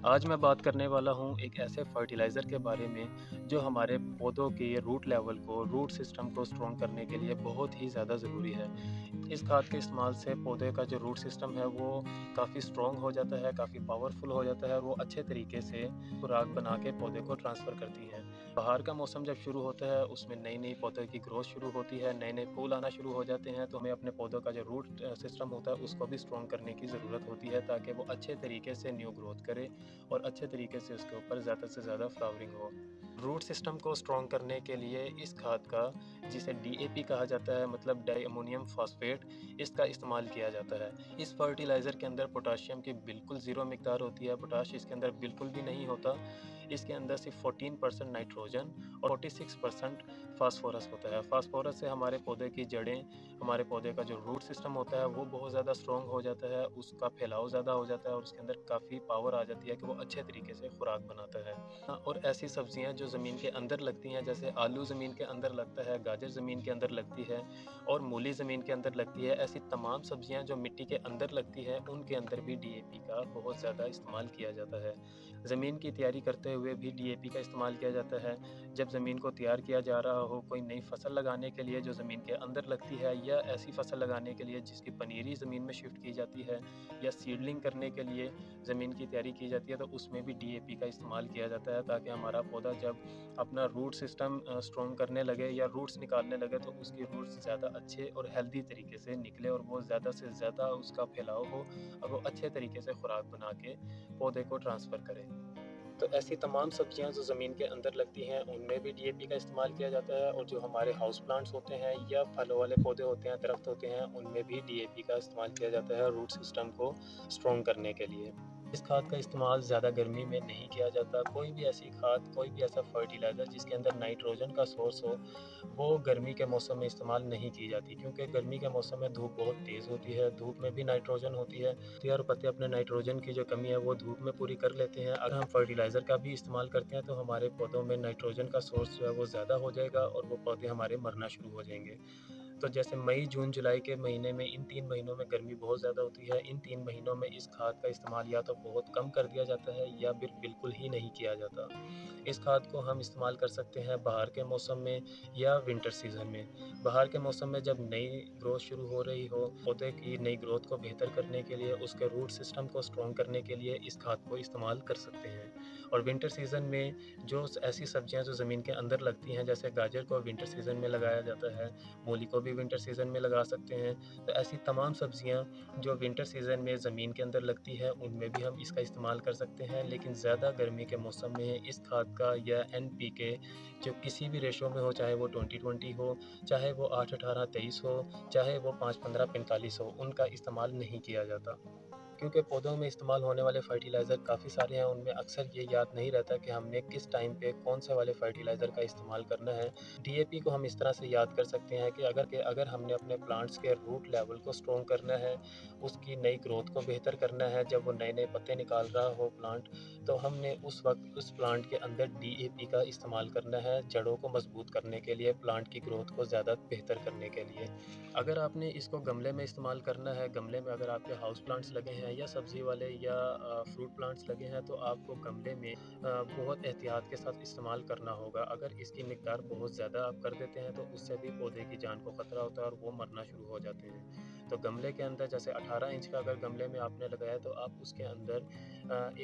आज मैं बात करने वाला हूँ एक ऐसे फर्टिलाइज़र के बारे में जो हमारे पौधों के रूट लेवल को, रूट सिस्टम को स्ट्रॉन्ग करने के लिए बहुत ही ज़्यादा ज़रूरी है। इस खाद के इस्तेमाल से पौधे का जो रूट सिस्टम है वो काफ़ी स्ट्रॉन्ग हो जाता है, काफ़ी पावरफुल हो जाता है और वो अच्छे तरीके से खुराक बना के पौधे को ट्रांसफ़र करती हैं। बाहर का मौसम जब शुरू होता है उसमें नई-नई पौधे की ग्रोथ शुरू होती है, नए-नए फूल आना शुरू हो जाते हैं, तो हमें अपने पौधों का जो रूट सिस्टम होता है उसको भी स्ट्रॉन्ग करने की ज़रूरत होती है ताकि वो अच्छे तरीके से न्यू ग्रोथ करे और अच्छे तरीके से उसके ऊपर ज़्यादा से ज़्यादा फ्लावरिंग हो। रूट सिस्टम को स्ट्रॉन्ग करने के लिए इस खाद का, जिसे डीएपी कहा जाता है, मतलब डाई अमोनियम फॉस्फेट, इसका इस्तेमाल किया जाता है। इस फर्टिलाइज़र के अंदर पोटाशियम की बिल्कुल ज़ीरो मिकदार होती है, पोटाश इसके अंदर बिल्कुल भी नहीं होता। इसके अंदर सिर्फ 14% नाइट्रोजन और 46% फास्फोरस होता है। फास्फोरस से हमारे पौधे की जड़ें, हमारे पौधे का जो रूट सिस्टम होता है वो बहुत ज़्यादा स्ट्रॉन्ग हो जाता है, उसका फैलाव ज़्यादा हो जाता है और उसके अंदर काफ़ी पावर आ जाती है कि वो अच्छे तरीके से खुराक बनाता है। और ऐसी सब्जियां जो ज़मीन के अंदर लगती हैं, जैसे आलू ज़मीन के अंदर लगता है, गाजर ज़मीन के अंदर लगती है और मूली ज़मीन के अंदर लगती है, ऐसी तमाम सब्जियां जो मिट्टी के अंदर लगती है उनके अंदर भी डीएपी का बहुत ज़्यादा इस्तेमाल किया जाता है। ज़मीन की तैयारी करते हुए भी डीएपी का इस्तेमाल किया जाता है। जब ज़मीन को तैयार किया जा रहा हो, कोई नई फसल लगाने के लिए जो ज़मीन के अंदर लगती है, या ऐसी फसल लगाने के लिए जिसकी पनीरी ज़मीन में शिफ्ट की जाती है, या सीडलिंग करने के लिए ज़मीन की तैयारी की जाती है, तो उसमें भी डीएपी का इस्तेमाल किया जाता है ताकि हमारा पौधा जब अपना रूट सिस्टम स्ट्रॉन्ग करने लगे या रूट्स निकालने लगे तो उसके रूट्स ज़्यादा अच्छे और हेल्दी तरीके से निकले और वो ज़्यादा से ज़्यादा उसका फैलाव हो और वो अच्छे तरीके से खुराक बना के पौधे को ट्रांसफ़र करे। तो ऐसी तमाम सब्जियां जो ज़मीन के अंदर लगती हैं उनमें भी डीएपी का इस्तेमाल किया जाता है और जो हमारे हाउस प्लांट्स होते हैं या फलों वाले पौधे होते हैं, दरख्त होते हैं, उनमें भी डीएपी का इस्तेमाल किया जाता है रूट सिस्टम को स्ट्रॉन्ग करने के लिए। इस खाद का इस्तेमाल ज़्यादा गर्मी में नहीं किया जाता। कोई भी ऐसी खाद, कोई भी ऐसा फर्टिलाइज़र जिसके अंदर नाइट्रोजन का सोर्स हो, वो गर्मी के मौसम में इस्तेमाल नहीं की जाती, क्योंकि गर्मी के मौसम में धूप बहुत तेज़ होती है, धूप में भी नाइट्रोजन होती है, तो यार पत्ते अपने नाइट्रोजन की जो कमी है वो धूप में पूरी कर लेते हैं। अगर हम फर्टिलाइज़र का भी इस्तेमाल करते हैं तो हमारे पौधों में नाइट्रोजन का सोर्स जो है वो ज़्यादा हो जाएगा और वो पौधे हमारे मरना शुरू हो जाएंगे। तो जैसे मई, जून, जुलाई के महीने में, इन 3 महीनों में गर्मी बहुत ज़्यादा होती है। इन 3 महीनों में इस खाद का इस्तेमाल या तो बहुत कम कर दिया जाता है या फिर बिल्कुल ही नहीं किया जाता। इस खाद को हम इस्तेमाल कर सकते हैं बाहर के मौसम में या विंटर सीज़न में। बाहर के मौसम में जब नई ग्रोथ शुरू हो रही हो, पौधे की नई ग्रोथ को बेहतर करने के लिए, उसके रूट सिस्टम को स्ट्रॉन्ग करने के लिए इस खाद को इस्तेमाल कर सकते हैं। और विंटर सीज़न में जो ऐसी सब्जियां जो ज़मीन के अंदर लगती हैं, जैसे गाजर को विंटर सीज़न में लगाया जाता है, मूली को भी विंटर सीज़न में लगा सकते हैं। तो ऐसी तमाम सब्जियां जो विंटर सीज़न में ज़मीन के अंदर लगती है उनमें भी हम इसका इस्तेमाल कर सकते हैं, लेकिन ज़्यादा गर्मी के मौसम में इस खाद का या एनपीके जो किसी भी रेशो में हो, चाहे वो 20-20 हो, चाहे वो 8-18-23 हो, चाहे वो 5-15-45 हो, उनका इस्तेमाल नहीं किया जाता। क्योंकि पौधों में इस्तेमाल होने वाले फर्टिलाइज़र काफ़ी सारे हैं, उनमें अक्सर ये याद नहीं रहता कि हमने किस टाइम पे कौन से वाले फर्टिलाइज़र का इस्तेमाल करना है। डीएपी को हम इस तरह से याद कर सकते हैं कि अगर हमने अपने प्लांट्स के रूट लेवल को स्ट्रॉन्ग करना है, उसकी नई ग्रोथ को बेहतर करना है, जब वो नए-नए पत्ते निकाल रहा हो प्लांट, तो हमने उस वक़्त उस प्लांट के अंदर डीएपी का इस्तेमाल करना है, जड़ों को मज़बूत करने के लिए, प्लांट की ग्रोथ को ज़्यादा बेहतर करने के लिए। अगर आपने इसको गमले में इस्तेमाल करना है, गमले में अगर आपके हाउस प्लांट्स लगे हैं या सब्ज़ी वाले या फ्रूट प्लांट्स लगे हैं, तो आपको गमले में बहुत एहतियात के साथ इस्तेमाल करना होगा। अगर इसकी मिक़दार बहुत ज़्यादा आप कर देते हैं, तो उससे भी पौधे की जान को ख़तरा होता है और वो मरना शुरू हो जाते हैं। तो गमले के अंदर जैसे 18 इंच का अगर गमले में आपने लगाया, तो आप उसके अंदर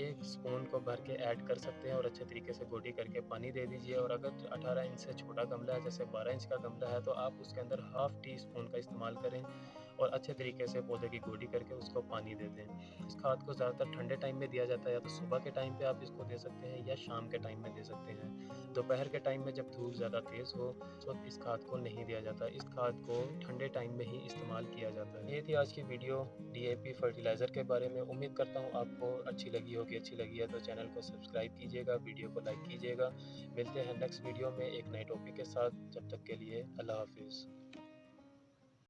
1 स्पून को भर के ऐड कर सकते हैं और अच्छे तरीके से गोडी करके पानी दे दीजिए। और अगर 18 इंच से छोटा गमला है, जैसे 12 इंच का गमला है, तो आप उसके अंदर हाफ़ टी स्पून का इस्तेमाल करें और अच्छे तरीके से पौधे की गोडी करके उसको पानी दे दें। इस खाद को ज़्यादातर ठंडे टाइम में दिया जाता है, या तो सुबह के टाइम पे आप इसको दे सकते हैं या शाम के टाइम में दे सकते हैं। दोपहर के टाइम में जब धूप ज़्यादा तेज़ हो, उस वक़्त इस खाद को नहीं दिया जाता। इस खाद को ठंडे टाइम में ही इस्तेमाल किया जाता है। ये थी आज की वीडियो डीएपी फर्टिलाइज़र के बारे में। उम्मीद करता हूँ आपको अच्छी लगी होगी। अच्छी लगी है तो चैनल को सब्सक्राइब कीजिएगा, वीडियो को लाइक कीजिएगा। मिलते हैं नेक्स्ट वीडियो में एक नए टॉपिक के साथ। जब तक के लिए अल्लाह हाफ़िज़।